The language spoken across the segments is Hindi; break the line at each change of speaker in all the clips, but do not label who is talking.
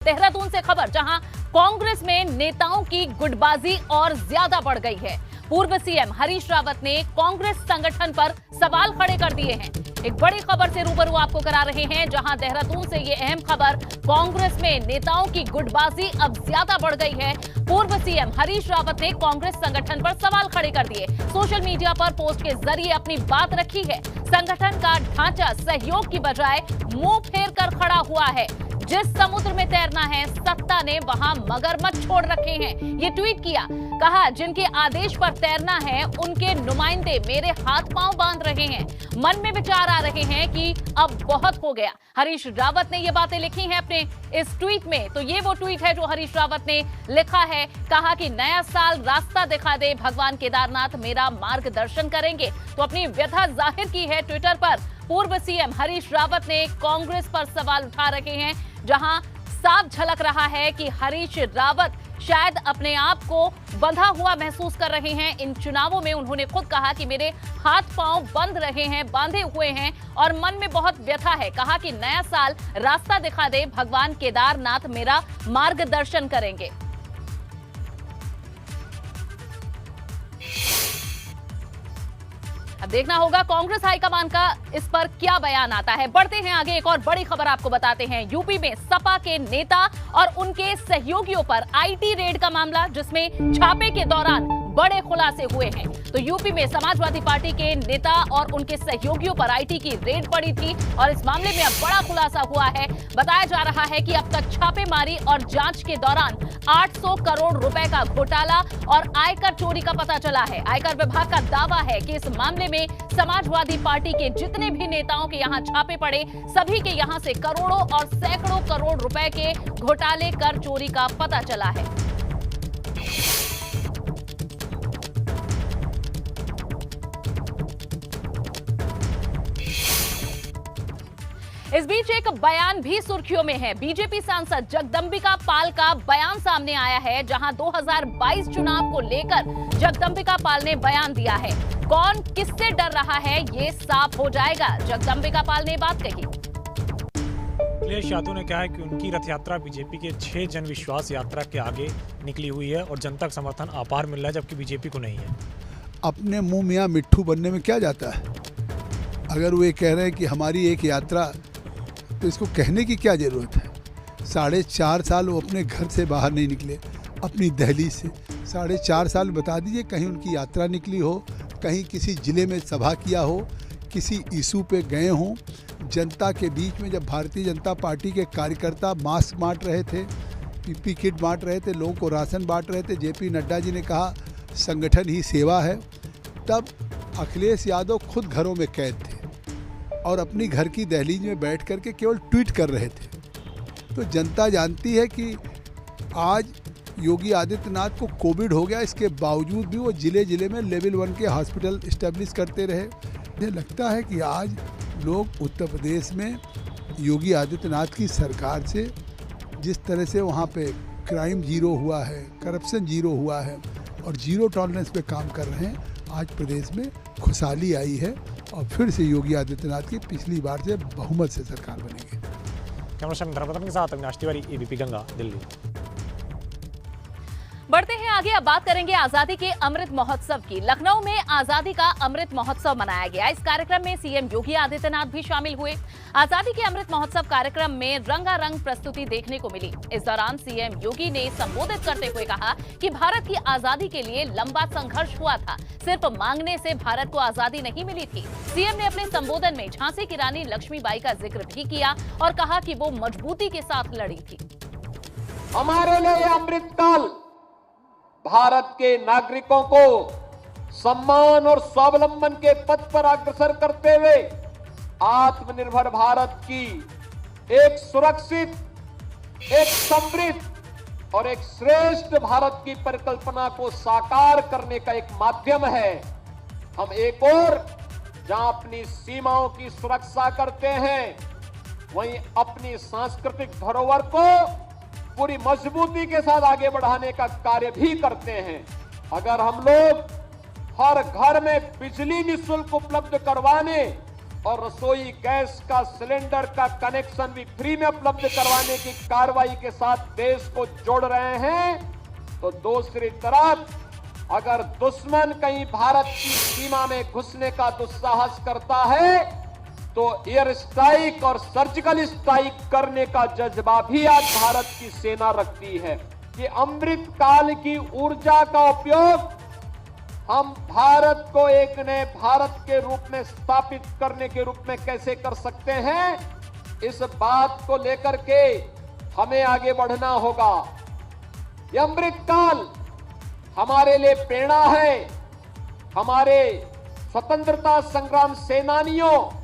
देहरादून से खबर, जहां कांग्रेस में नेताओं की गुटबाजी और ज्यादा बढ़ गई है। पूर्व सीएम हरीश रावत ने कांग्रेस संगठन पर सवाल खड़े कर दिए हैं। एक बड़ी खबर से रूबरू आपको करा रहे हैं, जहां देहरादून से ये अहम खबर, कांग्रेस में नेताओं की गुटबाजी अब ज्यादा बढ़ गई है। पूर्व सीएम हरीश रावत ने कांग्रेस संगठन पर सवाल खड़े कर दिए। सोशल मीडिया पर पोस्ट के जरिए अपनी बात रखी है। संगठन का ढांचा सहयोग की बजाय मुंह फेर कर खड़ा हुआ है। जिस समुद्र में तैरना है, सत्ता ने वहां मगरमच्छ छोड़ रखे हैं। ये ट्वीट किया, कहा जिनके आदेश पर तैरना है उनके नुमाइंदे मेरे हाथ पांव बांध रहे हैं। मन में विचार आ रहे हैं कि अब बहुत हो गया। हरीश रावत ने ये बातें लिखी हैं अपने इस ट्वीट में। तो ये वो ट्वीट है जो हरीश रावत ने लिखा है। कहा कि नया साल रास्ता दिखा दे, भगवान केदारनाथ मेरा मार्गदर्शन करेंगे। तो अपनी व्यथा जाहिर की है ट्विटर पर। पूर्व सीएम हरीश रावत ने कांग्रेस पर सवाल उठा रखे हैं, जहां साफ झलक रहा है कि हरीश रावत शायद अपने आप को बंधा हुआ महसूस कर रहे हैं। इन चुनावों में उन्होंने खुद कहा कि मेरे हाथ पांव बंध रहे हैं, बांधे हुए हैं और मन में बहुत व्यथा है। कहा कि नया साल रास्ता दिखा दे, भगवान केदारनाथ मेरा मार्गदर्शन करेंगे। अब देखना होगा कांग्रेस हाईकमान का इस पर क्या बयान आता है। बढ़ते हैं आगे, एक और बड़ी खबर आपको बताते हैं। यूपी में सपा के नेता और उनके सहयोगियों पर आईटी रेड का मामला, जिसमें छापे के दौरान बड़े खुलासे हुए हैं। तो यूपी में समाजवादी पार्टी के नेता और उनके सहयोगियों पर आईटी की रेड पड़ी थी और इस मामले में अब बड़ा खुलासा हुआ है। बताया जा रहा है कि अब तक छापेमारी और जांच के दौरान 800 करोड़ रुपए का घोटाला और आयकर चोरी का पता चला है। आयकर विभाग का दावा है कि इस मामले में समाजवादी पार्टी के जितने भी नेताओं के यहां छापे पड़े, सभी के यहां से करोड़ों और सैकड़ों करोड़ रुपए के घोटाले, कर चोरी का पता चला है। इस बीच एक बयान भी सुर्खियों में है। बीजेपी सांसद जगदंबिका पाल का बयान सामने आया है, जहां 2022 चुनाव को लेकर जगदंबिका पाल ने बयान दिया है। कौन किससे डर रहा है, ये साफ हो जाएगा। जगदंबिका पाल ने बात कही।
अखिलेश यादव ने कहा है कि उनकी रथ यात्रा बीजेपी के 6 जन विश्वास यात्रा के आगे निकली हुई है और जनता का समर्थन अपार मिल रहा है, जबकि बीजेपी को नहीं है।
अपने मुंह मियाँ मिट्ठू बनने में क्या जाता है। अगर वो ये कह रहे हैं कि हमारी एक यात्रा, तो इसको कहने की क्या ज़रूरत है। 4.5 साल वो अपने घर से बाहर नहीं निकले, अपनी दहलीज से। 4.5 साल बता दीजिए कहीं उनकी यात्रा निकली हो, कहीं किसी ज़िले में सभा किया हो, किसी इशू पे गए हों। जनता के बीच में जब भारतीय जनता पार्टी के कार्यकर्ता मास्क बांट रहे थे, पीपी किट बांट रहे थे, लोगों को राशन बांट रहे थे, जेपी नड्डा जी ने कहा संगठन ही सेवा है, तब अखिलेश यादव खुद घरों में कैद थे और अपनी घर की दहलीज में बैठ करके केवल ट्वीट कर रहे थे। तो जनता जानती है कि आज योगी आदित्यनाथ को कोविड हो गया, इसके बावजूद भी वो ज़िले ज़िले में लेवल 1 के हॉस्पिटल इस्टेब्लिश करते रहे। मुझे लगता है कि आज लोग उत्तर प्रदेश में योगी आदित्यनाथ की सरकार से जिस तरह से वहाँ पे क्राइम जीरो हुआ है, करप्शन जीरो हुआ है और जीरो टॉलरेंस पे काम कर रहे हैं, आज प्रदेश में खुशहाली आई है और फिर से योगी आदित्यनाथ की पिछली बार से बहुमत से सरकार बनेगी।
कैमरा धर्मपत्नी के साथ अविनाश तिवारी, एबीपी गंगा, दिल्ली।
बढ़ते हैं आगे, अब बात करेंगे आजादी के अमृत महोत्सव की। लखनऊ में आजादी का अमृत महोत्सव मनाया गया। इस कार्यक्रम में सीएम योगी आदित्यनाथ भी शामिल हुए। आजादी के अमृत महोत्सव कार्यक्रम में रंगारंग प्रस्तुति देखने को मिली। इस दौरान सीएम योगी ने संबोधित करते हुए कहा कि भारत की आजादी के लिए लंबा संघर्ष हुआ था, सिर्फ मांगने से भारत को आजादी नहीं मिली थी। सीएम ने अपने संबोधन में झांसी की रानी लक्ष्मीबाई का जिक्र भी किया और कहा कि वो मजबूती के साथ लड़ी थी।
हमारे लिए अमृतकाल भारत के नागरिकों को सम्मान और स्वावलंबन के पथ पर अग्रसर करते हुए आत्मनिर्भर भारत की एक सुरक्षित, एक समृद्ध और एक श्रेष्ठ भारत की परिकल्पना को साकार करने का एक माध्यम है। हम एक और जहां अपनी सीमाओं की सुरक्षा करते हैं, वहीं अपनी सांस्कृतिक धरोहर को पूरी मजबूती के साथ आगे बढ़ाने का कार्य भी करते हैं। अगर हम लोग हर घर में बिजली निःशुल्क उपलब्ध करवाने और रसोई गैस का सिलेंडर का कनेक्शन भी फ्री में उपलब्ध करवाने की कार्रवाई के साथ देश को जोड़ रहे हैं, तो दूसरी तरफ अगर दुश्मन कहीं भारत की सीमा में घुसने का दुस्साहस करता है तो एयर स्ट्राइक और सर्जिकल स्ट्राइक करने का जज्बा भी आज भारत की सेना रखती है। कि अमृत काल की ऊर्जा का उपयोग हम भारत को एक नए भारत के रूप में स्थापित करने के रूप में कैसे कर सकते हैं, इस बात को लेकर के हमें आगे बढ़ना होगा। यह अमृत काल हमारे लिए प्रेरणा है। हमारे स्वतंत्रता संग्राम सेनानियों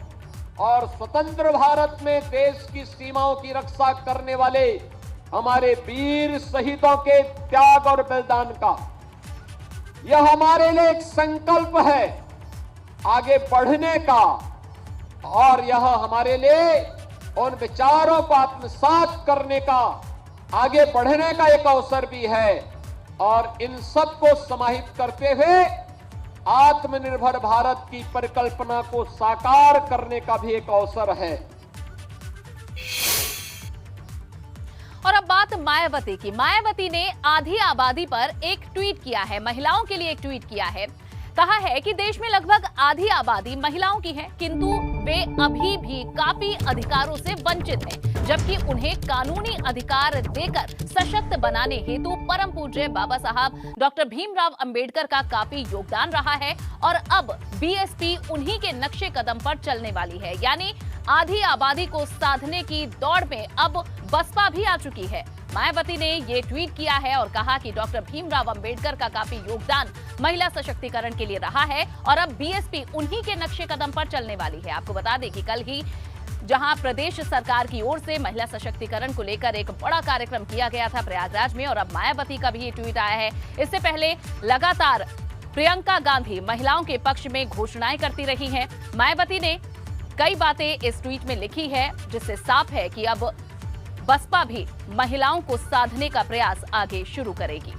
और स्वतंत्र भारत में देश की सीमाओं की रक्षा करने वाले हमारे वीर शहीदों के त्याग और बलिदान का यह हमारे लिए एक संकल्प है आगे बढ़ने का, और यह हमारे लिए उन विचारों को आत्मसात करने का, आगे बढ़ने का एक अवसर भी है। और इन सब को समाहित करते हुए आत्मनिर्भर भारत की परिकल्पना को साकार करने का भी एक अवसर है।
और अब बात मायावती की। मायावती ने आधी आबादी पर एक ट्वीट किया है, महिलाओं के लिए एक ट्वीट किया है। कहा है कि देश में लगभग आधी आबादी महिलाओं की है, किंतु वे अभी भी काफी अधिकारों से वंचित हैं, जबकि उन्हें कानूनी अधिकार देकर सशक्त बनाने हेतु परम पूज्य बाबा साहब डॉक्टर भीमराव अंबेडकर का काफी योगदान रहा है और अब बीएसपी उन्हीं के नक्शे कदम पर चलने वाली है। यानी आधी आबादी को साधने की दौड़ में अब बसपा भी आ चुकी है। मायावती ने ये ट्वीट किया है और कहा कि डॉक्टर भीमराव अंबेडकर का काफी योगदान महिला सशक्तिकरण के लिए रहा है और अब बीएसपी उन्हीं के नक्शे कदम पर चलने वाली है। आपको बता दें कि कल ही जहां प्रदेश सरकार की ओर से महिला सशक्तिकरण को लेकर एक बड़ा कार्यक्रम किया गया था प्रयागराज में, और अब मायावती का भी ये ट्वीट आया है। इससे पहले लगातार प्रियंका गांधी महिलाओं के पक्ष में घोषणाएं करती रही हैं। मायावती ने कई बातें इस ट्वीट में लिखी है, जिससे साफ है कि अब बसपा भी महिलाओं को साधने का प्रयास आगे शुरू करेगी।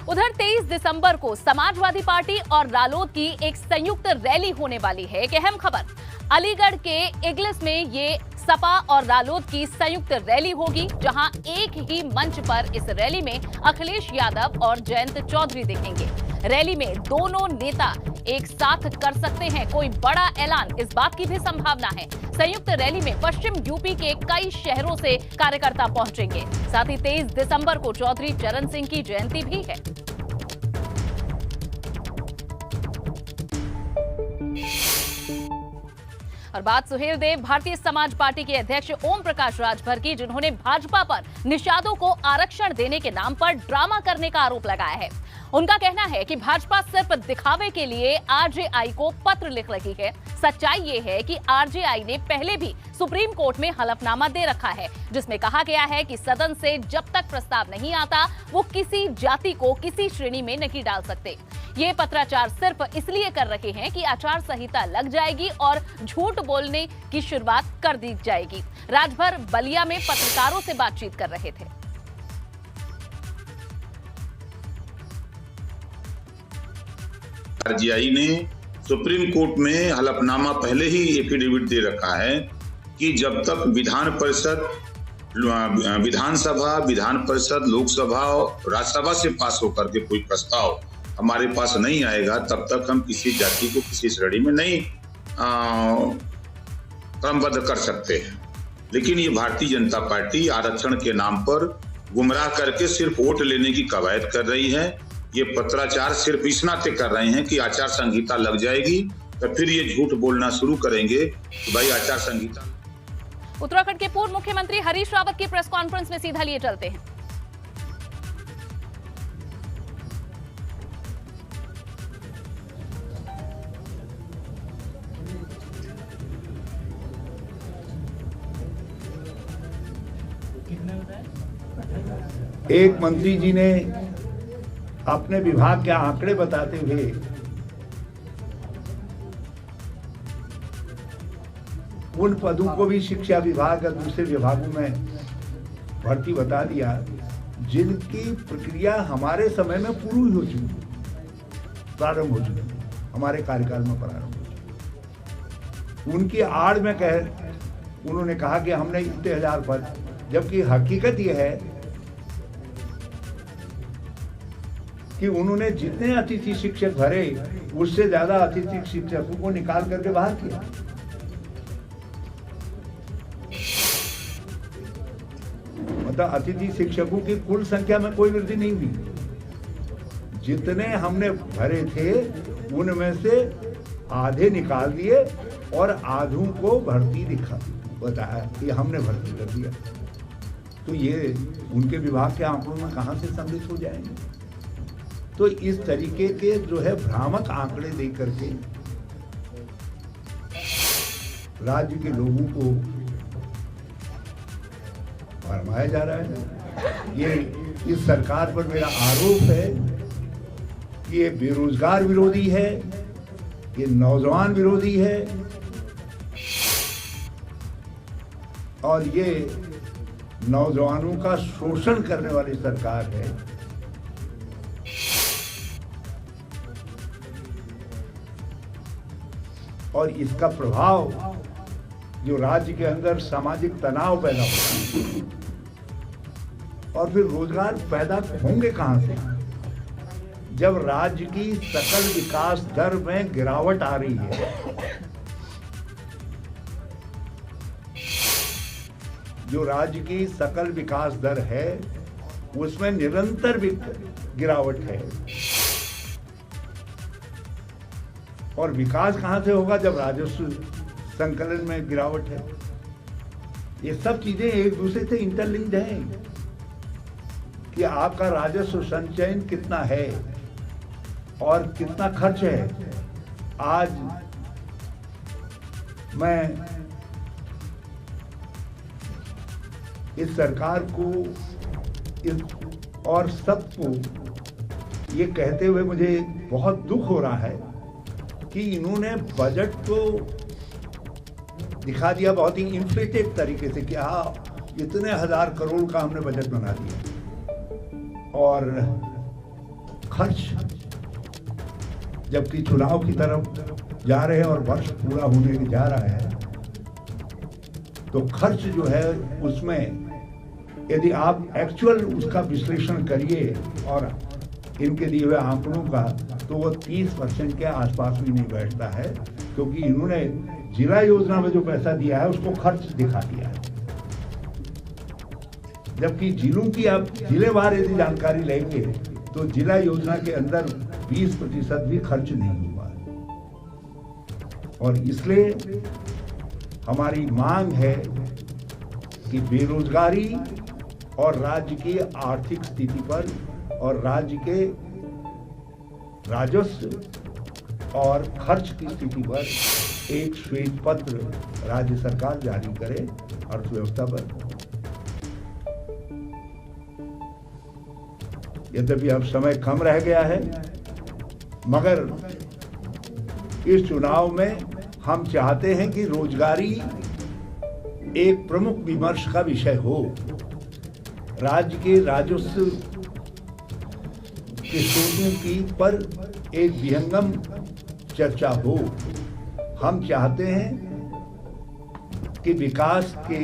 उधर 23 दिसंबर को समाजवादी पार्टी और रालोद की एक संयुक्त रैली होने वाली है। एक अहम खबर, अलीगढ़ के इग्लिस में ये सपा और रालोद की संयुक्त रैली होगी, जहां एक ही मंच पर इस रैली में अखिलेश यादव और जयंत चौधरी दिखेंगे। रैली में दोनों नेता एक साथ कर सकते हैं कोई बड़ा ऐलान, इस बात की भी संभावना है। संयुक्त रैली में पश्चिम यूपी के कई शहरों से कार्यकर्ता पहुंचेंगे। साथ ही 23 दिसंबर को चौधरी चरण सिंह की जयंती भी है। और बात सुहेल देव भारतीय समाज पार्टी के अध्यक्ष ओम प्रकाश राजभर की, जिन्होंने भाजपा पर निषादों को आरक्षण देने के नाम पर ड्रामा करने का आरोप लगाया है। उनका कहना है कि भाजपा सिर्फ दिखावे के लिए आरजेआई को पत्र लिख रही है। सच्चाई ये है कि आरजेआई ने पहले भी सुप्रीम कोर्ट में हलफनामा दे रखा है, जिसमें कहा गया है कि सदन से जब तक प्रस्ताव नहीं आता वो किसी जाति को किसी श्रेणी में नहीं डाल सकते। ये पत्राचार सिर्फ इसलिए कर रहे हैं कि आचार संहिता लग जाएगी और झूठ बोलने की शुरुआत कर दी जाएगी। राजभर बलिया में पत्रकारों से बातचीत कर रहे थे।
आरजीआई ने सुप्रीम कोर्ट में हलफनामा पहले ही एफिडेविट दे रखा है कि जब तक विधानसभा, विधान परिषद, लोकसभा और राज्यसभा से पास होकर के कोई प्रस्ताव हमारे पास नहीं आएगा, तब तक हम किसी जाति को किसी श्रेणी में नहीं क्रमबद्ध कर सकते हैं। लेकिन ये भारतीय जनता पार्टी आरक्षण के नाम पर गुमराह करके सिर्फ वोट लेने की कवायद कर रही है। ये पत्राचार सिर्फ इस नाते कर रहे हैं कि आचार संहिता लग जाएगी तो फिर ये झूठ बोलना शुरू करेंगे कि भाई आचार संहिता।
उत्तराखंड के पूर्व मुख्यमंत्री हरीश रावत की प्रेस कॉन्फ्रेंस में सीधा लिए चलते हैं।
एक मंत्री जी ने अपने विभाग के आंकड़े बताते हुए उन पदों को भी शिक्षा विभाग और दूसरे विभागों में भर्ती बता दिया जिनकी प्रक्रिया हमारे समय में पूरी हो चुकी, प्रारंभ हो चुकी, हमारे कार्यकाल में प्रारंभ हो चुकी, उनकी आड़ में उन्होंने कहा कि हमने इतने हजार पद, जबकि हकीकत यह है कि उन्होंने जितने अतिथि शिक्षक भरे उससे ज्यादा अतिथि शिक्षकों को निकाल करके बाहर किया। मतलब अतिथि शिक्षकों की कुल संख्या में कोई वृद्धि नहीं हुई, जितने हमने भरे थे उनमें से आधे निकाल दिए और आधों को भर्ती बताया कि हमने भर्ती कर दिया। तो ये उनके विभाग के आंकड़ों में कहां से सम्मिलित हो जाएंगे? तो इस तरीके के जो है भ्रामक आंकड़े दे करके राज्य के लोगों को भरमाया जा रहा है। ये इस सरकार पर मेरा आरोप है कि ये बेरोजगार विरोधी है, ये नौजवान विरोधी है और ये नौजवानों का शोषण करने वाली सरकार है। और इसका प्रभाव जो राज्य के अंदर सामाजिक तनाव पैदा होता है, और फिर रोजगार पैदा होंगे कहां से जब राज्य की सकल विकास दर में गिरावट आ रही है। जो राज्य की सकल विकास दर है उसमें निरंतर गिरावट है, और विकास कहां से होगा जब राजस्व संकलन में गिरावट है। ये सब चीजें एक दूसरे से इंटरलिंक्ड हैं कि आपका राजस्व संचयन कितना है और कितना खर्च है। आज मैं इस सरकार को और सबको ये कहते हुए मुझे बहुत दुख हो रहा है कि इन्होंने बजट को दिखा दिया बहुत ही इन्फ्लेटेड तरीके से कि हाँ इतने हजार करोड़ का हमने बजट बना दिया, और खर्च जबकि चुनाव की तरफ जा रहे हैं और वर्ष पूरा होने जा रहा है, तो खर्च जो है उसमें यदि आप एक्चुअल उसका विश्लेषण करिए और इनके दिए हुए आंकड़ों का, तो वो 30% के आसपास भी नहीं बैठता है, क्योंकि इन्होंने जिला योजना में जो पैसा दिया है उसको खर्च दिखा दिया है, जबकि जिलों की आप जिलेवार यदि जानकारी लेंगे तो जिला योजना के अंदर 20% भी खर्च नहीं हुआ। और इसलिए हमारी मांग है कि बेरोजगारी और राज्य की आर्थिक स्थिति पर और राज्य के राजस्व और खर्च की स्थिति पर एक श्वेत पत्र राज्य सरकार जारी करे अर्थव्यवस्था पर। यद्यपि अब समय कम रह गया है, मगर इस चुनाव में हम चाहते हैं कि रोजगारी एक प्रमुख विमर्श का विषय हो, राज्य के राजस्व के स्रोतों की पर एक विहंगम चर्चा हो। हम चाहते हैं कि विकास के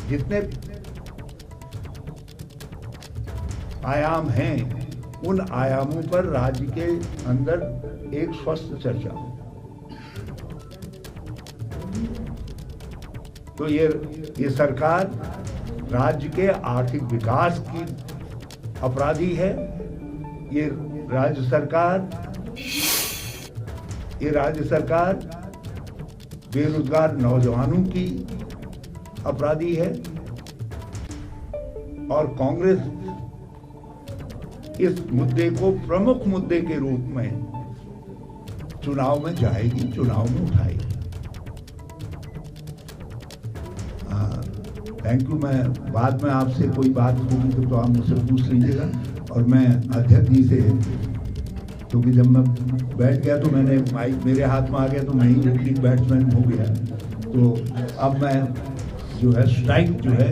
जितने आयाम हैं उन आयामों पर राज्य के अंदर एक स्वस्थ चर्चा हो। तो ये सरकार राज्य के आर्थिक विकास की अपराधी है। ये राज्य सरकार बेरोजगार नौजवानों की अपराधी है, और कांग्रेस इस मुद्दे को प्रमुख मुद्दे के रूप में चुनाव में जाएगी, चुनाव में उठाएगी। Thank you. मैं बाद में आपसे कोई बात होगी तो आप मुझसे पूछ लीजिएगा, और मैं अध्यक्ष जी से, क्योंकि जब मैं बैठ गया तो मैंने माइक मेरे हाथ में आ गया तो मैं ही ओपनिंग बैट्समैन हो गया, तो अब मैं जो है स्ट्राइक जो है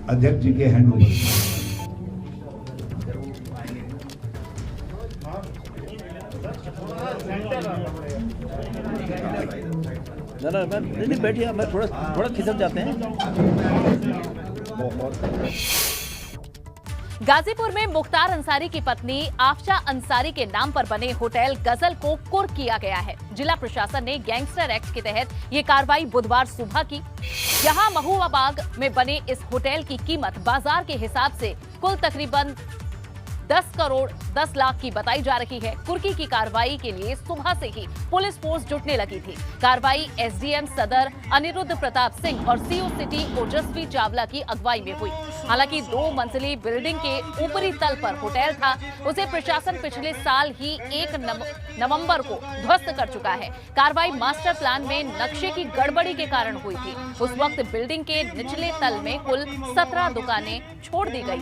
अध्यक्ष जी के हैंड ओवर।
ना मैं नहीं बैठिए, मैं थोड़ा खिसक जाते हैं।
गाजीपुर में मुख्तार अंसारी की पत्नी आफशा अंसारी के नाम पर बने होटल गजल को कुर्क किया गया है। जिला प्रशासन ने गैंगस्टर एक्ट के तहत ये कार्रवाई बुधवार सुबह की। यहां महुआ बाग में बने इस होटल की कीमत बाजार के हिसाब से कुल तकरीबन 10 करोड़ 10 लाख की बताई जा रही है। कुर्की की कार्रवाई के लिए सुबह से ही पुलिस फोर्स जुटने लगी थी। कार्रवाई एसडीएम सदर अनिरुद्ध प्रताप सिंह और सीओ सिटी ओजस्वी चावला की अगुवाई में हुई। हालांकि 2 मंजिली बिल्डिंग के ऊपरी तल पर होटल था, उसे प्रशासन पिछले साल ही 1 नवंबर को ध्वस्त कर चुका है। कार्रवाई मास्टर प्लान में नक्शे की गड़बड़ी के कारण हुई थी। उस वक्त बिल्डिंग के निचले तल में कुल 17 दुकानें छोड़ दी गई।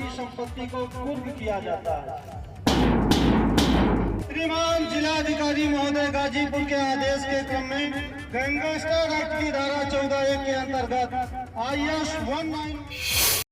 श्रीमान जिलाधिकारी महोदय गाजीपुर के आदेश के क्रम में गैंगस्टर एक्ट की धारा 14(1) के अंतर्गत IS 19